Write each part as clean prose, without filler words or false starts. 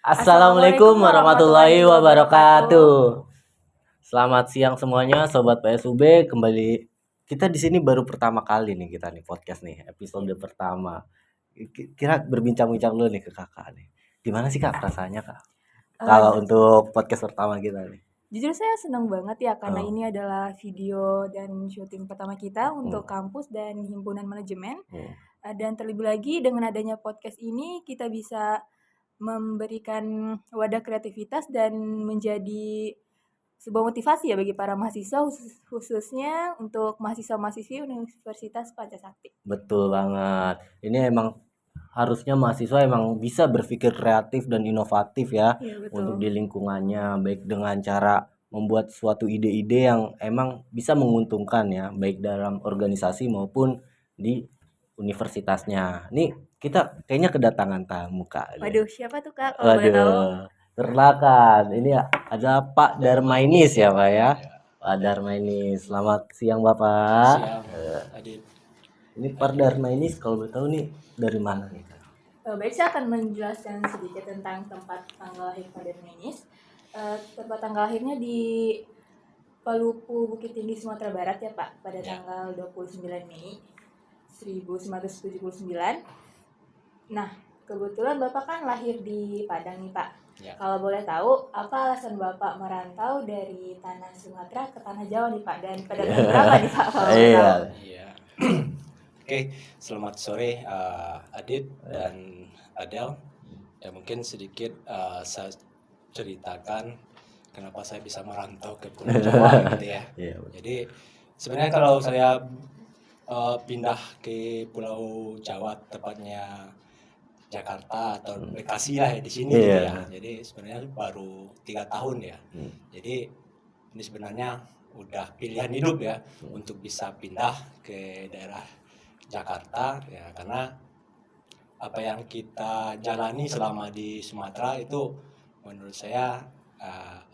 Assalamualaikum warahmatullahi wabarakatuh. Selamat siang semuanya, sobat PSUB. Kembali kita di sini baru pertama kali nih kita nih podcast nih, episode pertama. Kira berbincang-bincang dulu nih ke kakak nih. Gimana sih kak rasanya kak? Kalau untuk podcast pertama kita nih. Jujur saya senang banget ya karena ini adalah video dan syuting pertama kita untuk kampus dan himpunan manajemen. Dan terlebih lagi dengan adanya podcast ini kita bisa memberikan wadah kreativitas dan menjadi sebuah motivasi ya bagi para mahasiswa khususnya untuk mahasiswa-mahasiswi Universitas Pancasakti. Betul banget. Ini emang harusnya mahasiswa emang bisa berpikir kreatif dan inovatif ya, untuk di lingkungannya, baik dengan cara membuat suatu ide-ide yang emang bisa menguntungkan ya, baik dalam organisasi maupun di universitasnya. Nih kita kayaknya kedatangan tamu kak. Waduh, siapa tuh kak kalau boleh tahu? Perkenalkan, ini ada Pak Darmainis ya Pak ya. Pak Darmainis, selamat siang Bapak. Siang, Adit. Ini Pak Darmainis kalau boleh tahu nih dari mana nih Kak? Baik, saya akan menjelaskan sedikit tentang tempat tanggal lahir Pak Darmainis. Tempat tanggal lahirnya di Palupu, Bukit Tinggi, Sumatera Barat ya Pak, pada tanggal 29 Mei 1979. Nah, kebetulan Bapak kan lahir di Padang nih Pak. Ya. Kalau boleh tahu, apa alasan Bapak merantau dari tanah Sumatera ke tanah Jawa nih Pak? Dan pada tahun berapa nih Pak kalau boleh tahu? Iya. Oke, selamat sore Adit dan Adel. Ya mungkin sedikit saya ceritakan kenapa saya bisa merantau ke Pulau Jawa gitu ya. Jadi sebenarnya kalau saya pindah ke Pulau Jawa, tepatnya Jakarta atau Bekasi lah ya di sini gitu ya. Jadi sebenarnya baru 3 tahun ya. Jadi ini sebenarnya udah pilihan hidup ya untuk bisa pindah ke daerah Jakarta ya, karena apa yang kita jalani selama di Sumatera itu menurut saya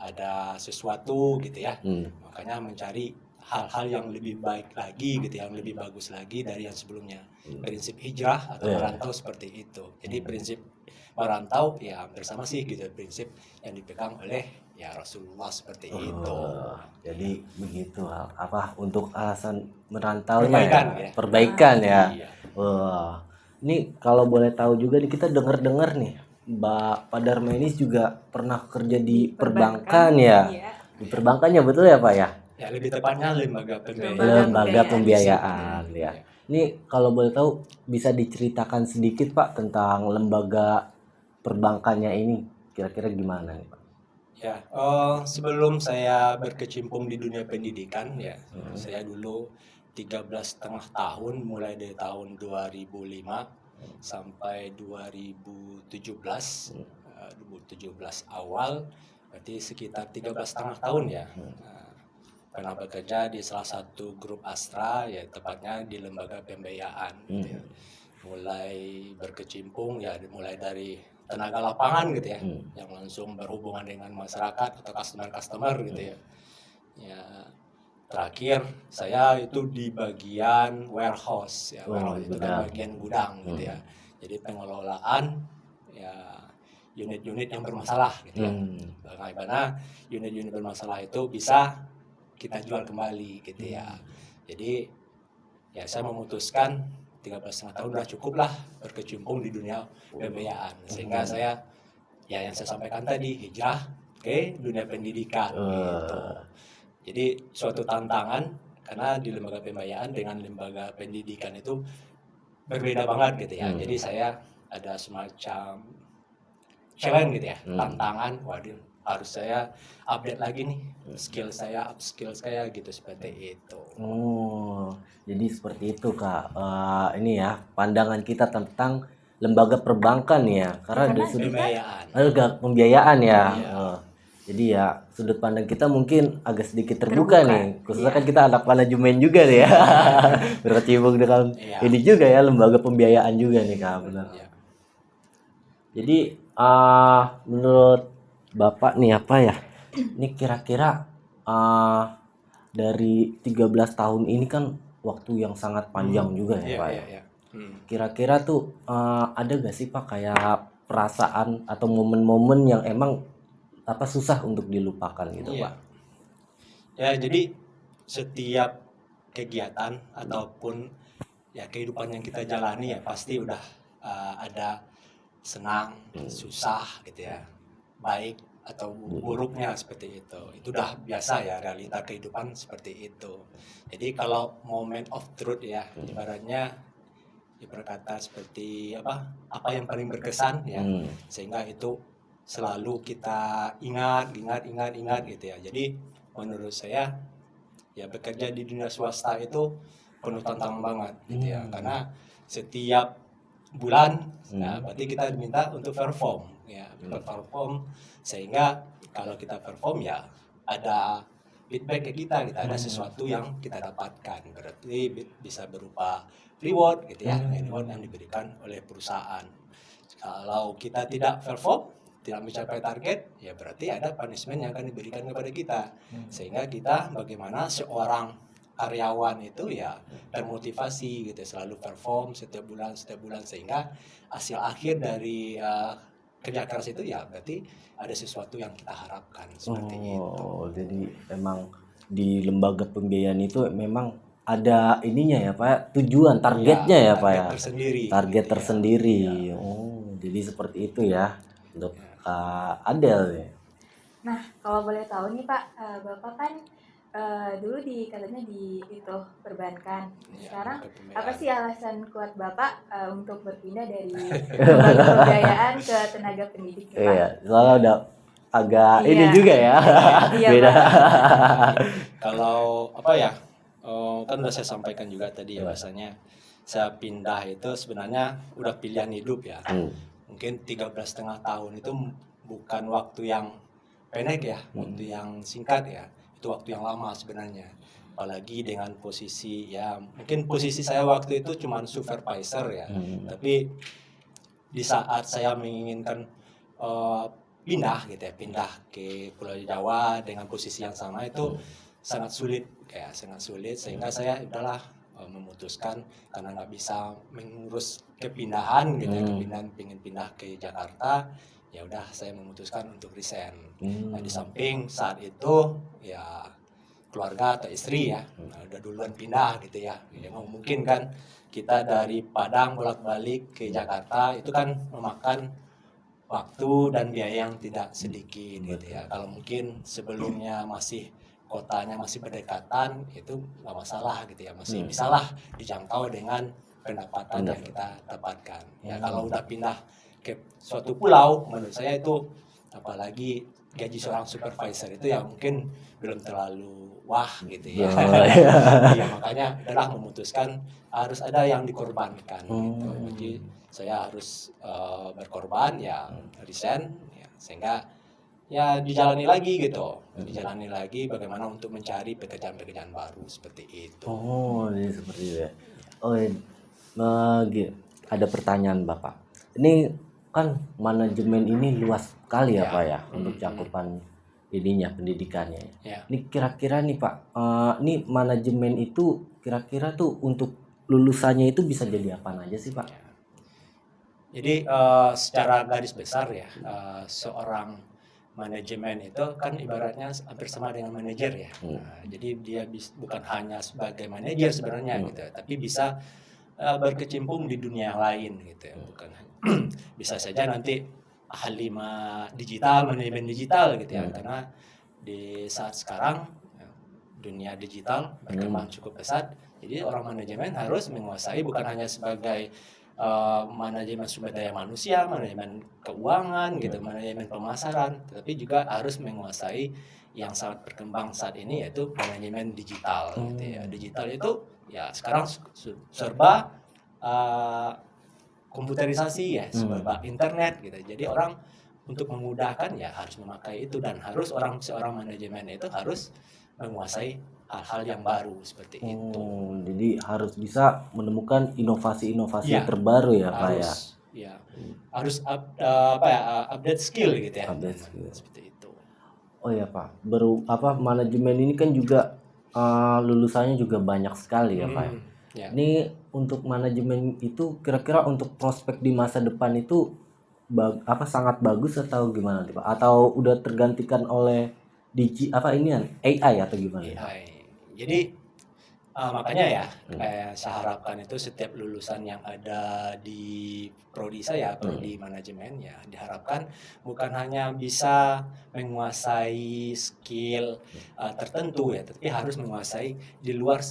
ada sesuatu gitu ya. Makanya mencari hal-hal yang lebih baik lagi gitu, yang lebih bagus lagi dari yang sebelumnya. Prinsip hijrah atau merantau seperti itu. Jadi prinsip merantau ya hampir sama sih gitu, prinsip yang dipegang oleh ya Rasulullah seperti itu. Jadi begitu apa untuk alasan merantau perbaikan ya. Wah. Ini kalau boleh tahu juga nih, kita dengar-dengar nih Mbak Pak Darmainis juga pernah kerja di perbankan ya. Di perbankannya betul ya Pak ya? Ya lebih tepatnya lembaga pembiayaan ya. Ini kalau boleh tahu bisa diceritakan sedikit Pak tentang lembaga perbankannya ini, kira-kira gimana nih Pak? Ya, sebelum saya berkecimpung di dunia pendidikan ya, saya dulu 13,5 tahun mulai dari tahun 2005 sampai 2017 awal, berarti sekitar 13,5 tahun ya. Pernah bekerja di salah satu grup Astra ya, tepatnya di lembaga pembiayaan gitu ya. Mulai berkecimpung ya mulai dari tenaga lapangan gitu ya, yang langsung berhubungan dengan masyarakat atau customer gitu ya. Ya terakhir saya itu di bagian warehouse ya, warehouse itu kan bagian gudang gitu ya. Jadi pengelolaan ya unit-unit yang bermasalah gitu ya. Bagaimana unit-unit bermasalah itu bisa kita jual kembali gitu ya. Jadi ya saya memutuskan 13,5 tahun udah cukup lah berkecimpung di dunia pembiayaan, sehingga saya ya yang saya sampaikan tadi hijrah ke dunia pendidikan gitu. Jadi suatu tantangan karena di lembaga pembiayaan dengan lembaga pendidikan itu berbeda banget gitu ya. Jadi saya ada semacam challenge gitu ya, tantangan, waduh harus saya update lagi nih skill saya gitu, seperti itu. Jadi seperti itu Kak. Ini ya pandangan kita tentang lembaga perbankan ya, karena dari sudut pembiayaan ya. Jadi ya sudut pandang kita mungkin agak sedikit terbuka nih, khususnya kan kita anak manajemen juga nih ya. Berkecimpung dengan ini juga ya, lembaga pembiayaan juga nih Kak, benar. Jadi menurut Bapak nih apa ya? Ini kira-kira dari 13 tahun ini kan waktu yang sangat panjang juga ya Pak ya. Kira-kira tuh ada gak sih Pak kayak perasaan atau momen-momen yang emang susah untuk dilupakan gitu Iya. Pak? Ya, jadi setiap kegiatan ataupun ya kehidupan yang kita jalani ya pasti udah ada senang, susah gitu ya, baik atau buruknya seperti itu. Itu udah biasa ya, realita kehidupan seperti itu. Jadi kalau moment of truth ya, ibaratnya berkata seperti apa yang paling berkesan ya, sehingga itu selalu kita ingat gitu ya. Jadi menurut saya ya bekerja di dunia swasta itu penuh tantangan banget gitu ya, karena setiap bulan ya berarti kita diminta untuk perform ya, perform, sehingga kalau kita perform ya ada feedback ke kita, ada sesuatu yang kita dapatkan, berarti bisa berupa reward gitu ya, reward yang diberikan oleh perusahaan. Kalau kita tidak perform, tidak mencapai target, ya berarti ada punishment yang akan diberikan kepada kita, sehingga kita bagaimana seorang karyawan itu ya termotivasi gitu, selalu perform setiap bulan, sehingga hasil akhir dari kerja keras itu ya berarti ada sesuatu yang kita harapkan seperti itu. Jadi emang di lembaga pembiayaan itu memang ada ininya ya Pak, tujuan targetnya ya Pak ya. Target gitu tersendiri. ya. Jadi seperti itu ya untuk Kak Adel ya. Nah, kalau boleh tahu nih Pak, Bapak kan dulu katanya di itu perbankan. Sekarang apa sih alasan kuat Bapak untuk berpindah dari lembaga pembiayaan ke tenaga pendidik Pak? Iya, soalnya udah agak ini juga ya. Iya, Beda. Kalau kan udah saya sampaikan juga tadi ya, bahasanya saya pindah itu sebenarnya udah pilihan hidup ya. Mungkin 13,5 tahun itu bukan waktu yang pendek ya, waktu yang singkat ya, itu waktu yang lama sebenarnya. Apalagi dengan posisi ya, mungkin posisi saya waktu itu cuma supervisor ya, tapi di saat saya menginginkan pindah gitu ya, pindah ke Pulau Jawa dengan posisi yang sama itu sangat sulit, sehingga saya udahlah memutuskan karena nggak bisa mengurus kepindahan gitu ya, pengen pindah ke Jakarta, ya udah saya memutuskan untuk resign. Nah, di samping saat itu ya keluarga atau istri ya udah duluan pindah gitu ya, mungkin kan kita dari Padang bolak-balik ke Jakarta itu kan memakan waktu dan biaya yang tidak sedikit gitu ya. Kalau mungkin sebelumnya kotanya masih berdekatan, itu nggak masalah gitu ya, masih bisalah dijangkau dengan pendapatan yang kita dapatkan ya. Kalau udah pindah ke suatu pulau, menurut saya itu apalagi gaji seorang supervisor itu ya mungkin belum terlalu wah gitu ya. Ya makanya adalah memutuskan harus ada yang dikorbankan gitu. Jadi saya harus berkorban ya, resign ya, sehingga ya dijalani lagi bagaimana untuk mencari pekerjaan-pekerjaan baru seperti itu. Jadi seperti itu ya. Ada pertanyaan Bapak. Ini kan manajemen ini luas sekali ya Pak ya, untuk cakupan pendidikannya. Ya. Ini kira-kira nih Pak, ini manajemen itu kira-kira tuh untuk lulusannya itu bisa jadi apa aja sih Pak? Ya. Jadi secara garis besar ya, seorang manajemen itu kan ibaratnya hampir sama dengan manajer ya. Jadi dia bukan hanya sebagai manajer sebenarnya gitu, tapi bisa berkecimpung di dunia yang lain gitu ya. Bukan bisa saja nanti ahli manajemen digital gitu ya, karena di saat sekarang dunia digital berkembang cukup pesat. Jadi orang manajemen harus menguasai bukan hanya sebagai manajemen sumber daya manusia, manajemen keuangan gitu, manajemen pemasaran, tetapi juga harus menguasai yang sangat berkembang saat ini, yaitu manajemen digital gitu ya. Digital itu ya sekarang serba komputerisasi ya, serba internet gitu. Jadi orang untuk memudahkan ya harus memakai itu, dan seorang manajemen itu harus menguasai hal-hal yang baru seperti itu. Jadi harus bisa menemukan inovasi-inovasi terbaru ya Pak ya. Ya, harus update skill gitu ya. Update skill. Seperti itu. Oh ya Pak, manajemen ini kan juga lulusannya juga banyak sekali ya Pak. Ya. Ini untuk manajemen itu kira-kira untuk prospek di masa depan itu sangat bagus atau gimana nih Pak? Atau udah tergantikan oleh AI atau gimana? AI. Jadi makanya ya, saya harapkan itu setiap lulusan yang ada di prodi saya, prodi manajemen ya, diharapkan bukan hanya bisa menguasai skill tertentu ya, tapi harus menguasai di luar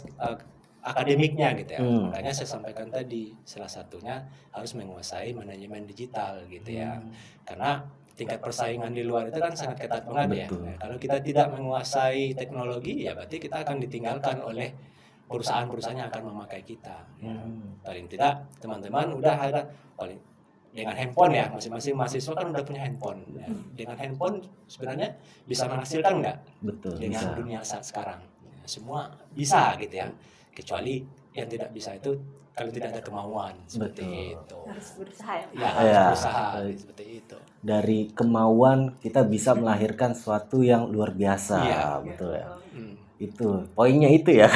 akademiknya gitu ya. Makanya saya sampaikan tadi, salah satunya harus menguasai manajemen digital gitu ya. Karena tingkat persaingan di luar itu kan sangat ketat banget ya. Nah, kalau kita tidak menguasai teknologi ya berarti kita akan ditinggalkan oleh perusahaan-perusahaan yang akan memakai kita. Ya. Paling tidak teman-teman udah ada paling dengan handphone ya, masing-masing mahasiswa kan udah punya handphone. Ya. Dengan handphone sebenarnya bisa menghasilkan nggak? Betul, Dengan bisa. dunia saat sekarang. Ya, semua bisa gitu ya. Kecuali yang tidak bisa itu kalau tidak ada kemauan seperti itu. Harus berusaha ya. Ya, harus berusaha seperti itu. Dari kemauan kita bisa melahirkan sesuatu yang luar biasa. Iya. Betul ya. Itu poinnya itu ya.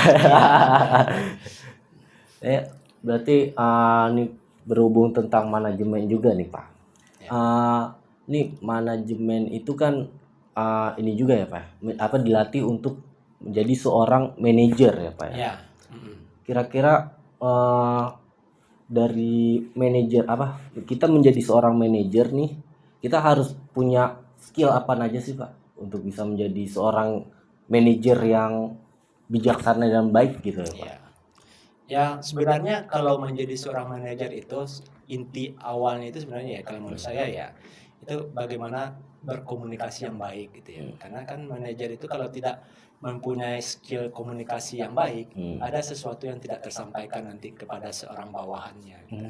Berarti ini berhubung tentang manajemen juga nih Pak. Nih manajemen itu kan ini juga ya Pak. Apa dilatih untuk menjadi seorang manajer ya Pak ya. Ya. Kira-kira dari manajer apa? Kita menjadi seorang manajer nih, kita harus punya skill apa aja sih Pak untuk bisa menjadi seorang manajer yang bijaksana dan baik gitu ya Pak. Ya. Ya sebenarnya kalau menjadi seorang manajer itu inti awalnya itu sebenarnya ya kalau menurut saya ya itu bagaimana berkomunikasi yang baik gitu ya. Karena kan manajer itu kalau tidak mempunyai skill komunikasi yang baik, ada sesuatu yang tidak tersampaikan nanti kepada seorang bawahannya. Gitu.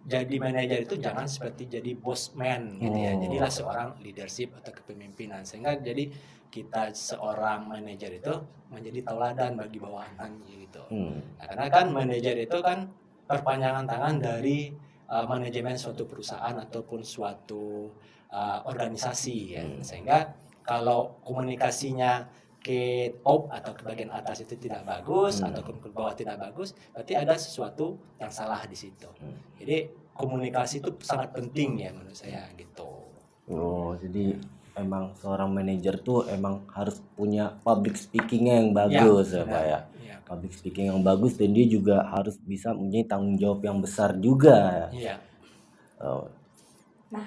Ya, jadi manajer itu jangan seperti jadi boss man gitu ya. Jadilah seorang leadership atau kepemimpinan sehingga jadi kita seorang manajer itu menjadi tauladan bagi bawahannya gitu. Nah, karena kan manajer itu kan perpanjangan tangan dari manajemen suatu perusahaan ataupun suatu organisasi ya. Sehingga kalau komunikasinya ke top atau ke bagian atas itu tidak bagus ataupun ke bawah tidak bagus, berarti ada sesuatu yang salah di situ. Jadi komunikasi itu sangat penting ya menurut saya gitu. Oh, jadi emang seorang manajer tuh emang harus punya public speakingnya yang bagus ya Pak ya. Public speaking yang bagus dan dia juga harus bisa mempunyai tanggung jawab yang besar juga. Iya. Nah,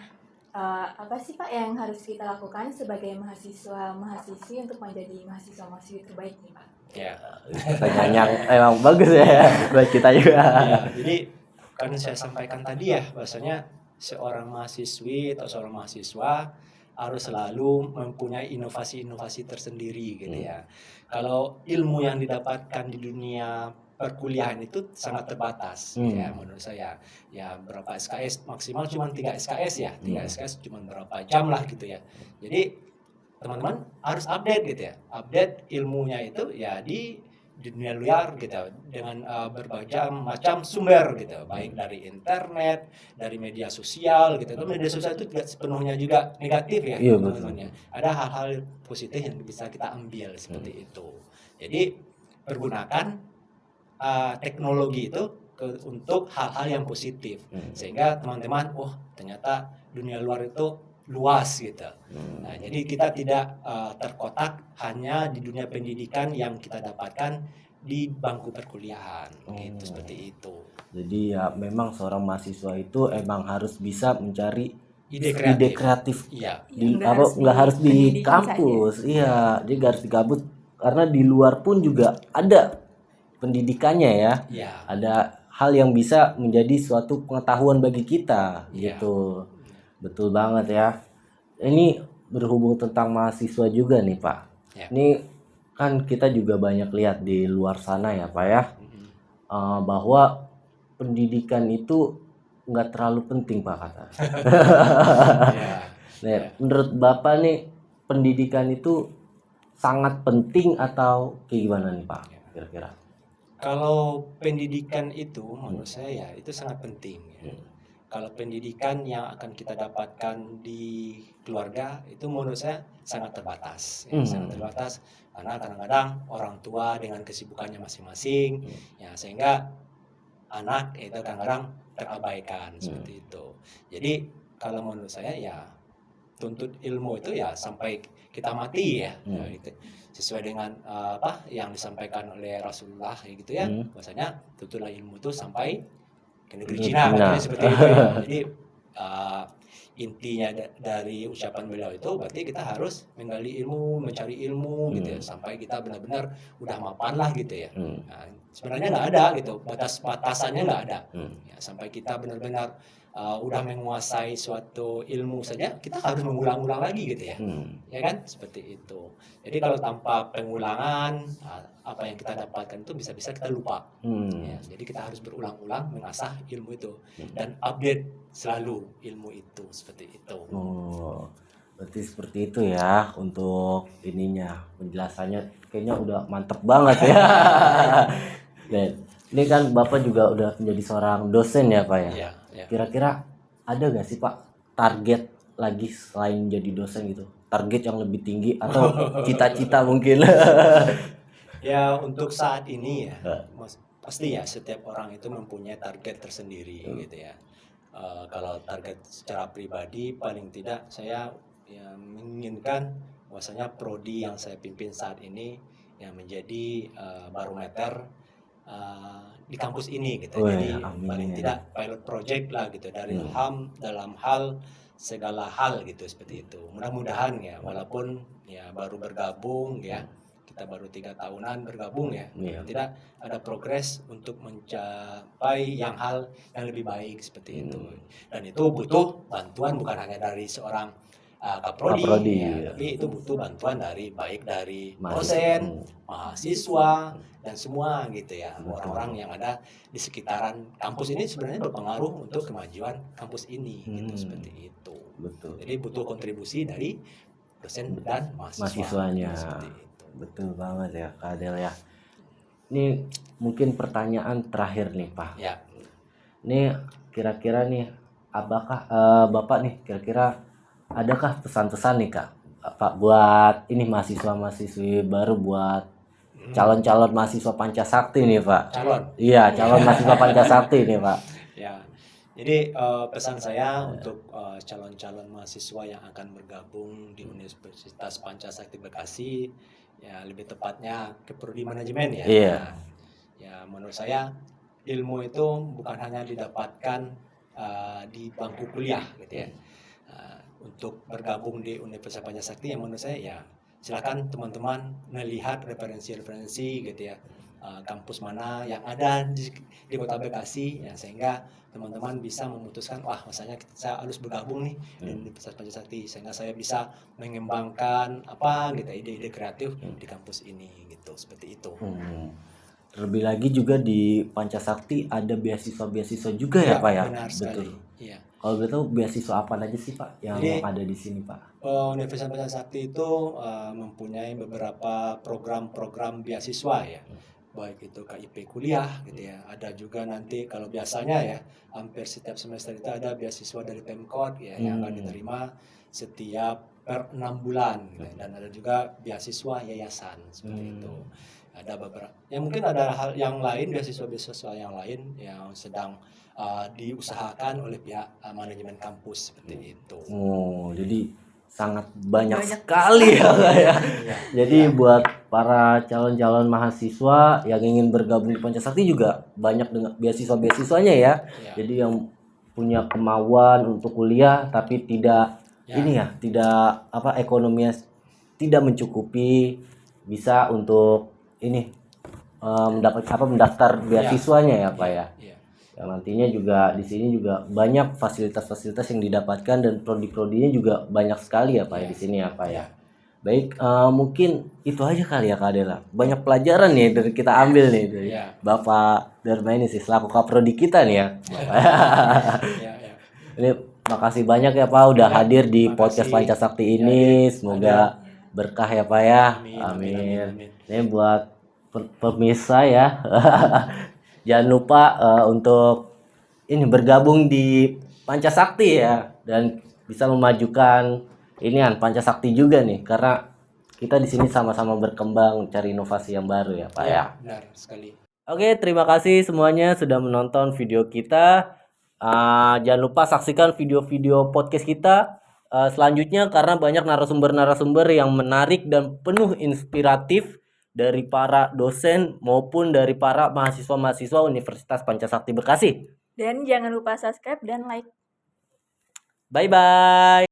apa sih Pak yang harus kita lakukan sebagai mahasiswa-mahasiswi untuk menjadi mahasiswa-mahasiswi terbaik nih Pak? Ya. Pertanyaan yang emang bagus ya buat kita juga. Ya, jadi kan saya sampaikan tadi ya bahwasanya seorang mahasiswi atau seorang mahasiswa harus selalu mempunyai inovasi-inovasi tersendiri gitu ya. Kalau ilmu yang didapatkan di dunia perkuliahan itu sangat terbatas ya menurut saya. Ya berapa SKS maksimal cuma 3 SKS ya. 3 SKS cuma berapa jam lah gitu ya. Jadi teman-teman harus update gitu ya. Update ilmunya itu ya di dunia luar gitu dengan berbagai macam sumber gitu, baik dari internet, dari media sosial gitu. Itu media sosial itu tidak sepenuhnya juga negatif ya teman-teman ya. Ada hal-hal positif yang bisa kita ambil seperti itu. Jadi pergunakan teknologi itu untuk hal-hal yang positif sehingga teman-teman ternyata dunia luar itu luas gitu. Nah, jadi kita tidak terkotak hanya di dunia pendidikan yang kita dapatkan di bangku perkuliahan gitu seperti itu. Jadi ya memang seorang mahasiswa itu emang harus bisa mencari ide kreatif. Iya. Nggak harus di kampus. Iya, dia nggak harus di kampus karena di luar pun juga ada pendidikannya ya. Ada hal yang bisa menjadi suatu pengetahuan bagi kita gitu. Betul banget ya. Ini berhubung tentang mahasiswa juga nih Pak. Ini kan kita juga banyak lihat di luar sana ya Pak ya. Bahwa pendidikan itu nggak terlalu penting Pak kata. Nah, menurut Bapak nih pendidikan itu sangat penting atau kayak gimana nih Pak kira-kira? Kalau pendidikan itu menurut saya itu sangat penting. Kalau pendidikan yang akan kita dapatkan di keluarga itu menurut saya sangat terbatas. Sangat terbatas karena kadang-kadang orang tua dengan kesibukannya masing-masing, ya sehingga anak itu kadang-kadang terabaikan seperti itu. Jadi kalau menurut saya ya tuntut ilmu itu ya sampai kita mati ya, gitu. Sesuai dengan apa yang disampaikan oleh Rasulullah gitu ya, bahwasanya tuntutlah ilmu itu sampai ke negeri Cina katanya seperti itu ya. Jadi intinya dari ucapan beliau itu berarti kita harus menggali ilmu, mencari ilmu gitu ya, sampai kita benar-benar udah mapan lah gitu ya. Nah, sebenarnya nggak ada gitu, batas-batasannya nggak ada. Ya, sampai kita benar-benar udah menguasai suatu ilmu saja, kita harus mengulang-ulang lagi gitu ya. Ya kan? Seperti itu. Jadi kalau tanpa pengulangan, apa yang kita dapatkan itu bisa-bisa kita lupa. Ya, jadi kita harus berulang-ulang mengasah ilmu itu dan update selalu ilmu itu seperti itu. Oh, berarti seperti itu ya untuk ininya, penjelasannya kayaknya udah mantep banget ya. Dan ini kan Bapak juga udah menjadi seorang dosen ya Pak ya. Ya, ya. Kira-kira ada nggak sih Pak target lagi selain jadi dosen gitu? Target yang lebih tinggi atau cita-cita mungkin? Ya untuk saat ini ya, pasti ya setiap orang itu mempunyai target tersendiri gitu ya. Kalau target secara pribadi paling tidak saya ya menginginkan bahwasanya prodi yang saya pimpin saat ini yang menjadi barometer di kampus ini gitu. Jadi paling tidak pilot project lah gitu dari dalam hal segala hal gitu seperti itu. Mudah-mudahan ya walaupun ya baru bergabung ya, kita baru 3 tahunan bergabung ya, tidak ada progres untuk mencapai hal yang lebih baik seperti itu. Dan itu butuh bantuan bukan hanya dari seorang kaprodi ya, tapi itu butuh bantuan baik dari dosen, mahasiswa dan semua gitu ya, orang-orang yang ada di sekitaran kampus ini sebenarnya berpengaruh untuk kemajuan kampus ini gitu seperti itu. Betul. Jadi butuh kontribusi dari dosen dan mahasiswanya. Seperti itu. Betul banget ya Kak Adel ya. Ini mungkin pertanyaan terakhir nih Pak. Ya. Ini kira-kira nih apakah Bapak nih kira-kira adakah pesan-pesan nih Kak Pak buat ini mahasiswa-mahasiswi baru, buat calon-calon mahasiswa Pancasakti nih Pak? Calon? Iya, calon mahasiswa Pancasakti nih Pak. Ya, jadi pesan saya untuk calon-calon mahasiswa yang akan bergabung di Universitas Pancasakti Bekasi, ya lebih tepatnya ke prodi manajemen ya. Iya. Ya, menurut saya ilmu itu bukan hanya didapatkan di bangku kuliah gitu ya. Untuk bergabung di Universitas Pancasakti yang menurut saya ya silakan teman-teman melihat referensi-referensi gitu ya, kampus mana yang ada di Kota Bekasi ya, sehingga teman-teman bisa memutuskan wah masanya saya harus bergabung nih di Universitas Pancasakti sehingga saya bisa mengembangkan apa gitu ide-ide kreatif di kampus ini gitu, seperti itu. Terlebih lagi juga di Pancasakti ada beasiswa-beasiswa juga ya Pak ya. Benar sekali. Iya. Kalau begitu beasiswa apa aja sih Pak yang ada di sini Pak? Universitas Pancasakti itu mempunyai beberapa program-program beasiswa ya, baik itu KIP kuliah gitu ya. Ada juga nanti kalau biasanya ya hampir setiap semester itu ada beasiswa dari Pemkot ya yang akan diterima setiap per 6 bulan gitu. Dan ada juga beasiswa yayasan seperti itu. Ada beberapa ya mungkin ada hal yang lain, beasiswa-beasiswa yang lain yang sedang diusahakan oleh pihak manajemen kampus seperti itu. Oh, jadi sangat banyak sekali ya Kak ya. Jadi buat para calon-calon mahasiswa yang ingin bergabung di Pancasakti juga banyak dengan beasiswa-beasiswanya ya. Jadi yang punya kemauan untuk kuliah tapi tidak tidak ekonominya tidak mencukupi, bisa untuk mendaftar beasiswanya ya Pak ya. Yang nantinya juga di sini juga banyak fasilitas-fasilitas yang didapatkan dan prodi-prodinya juga banyak sekali ya Pak ya di sini ya Pak ya. Baik, mungkin itu aja kali ya Kak Adela. Banyak pelajaran nih dari kita ambil nih dari Bapak Dharma ini sih selaku kaprodi kita nih ya. Ini makasih banyak ya Pak udah hadir di podcast Pancasakti ini. Semoga berkah ya Pak ya. Amin. Ini buat pemirsa ya. Jangan lupa untuk ini bergabung di Pancasakti ya, dan bisa memajukan Pancasakti juga nih, karena kita di sini sama-sama berkembang cari inovasi yang baru ya Pak ya. Benar sekali. Oke, terima kasih semuanya sudah menonton video kita. Jangan lupa saksikan video-video podcast kita selanjutnya karena banyak narasumber-narasumber yang menarik dan penuh inspiratif dari para dosen maupun dari para mahasiswa-mahasiswa Universitas Pancasakti Bekasi. Dan jangan lupa subscribe dan like. Bye-bye.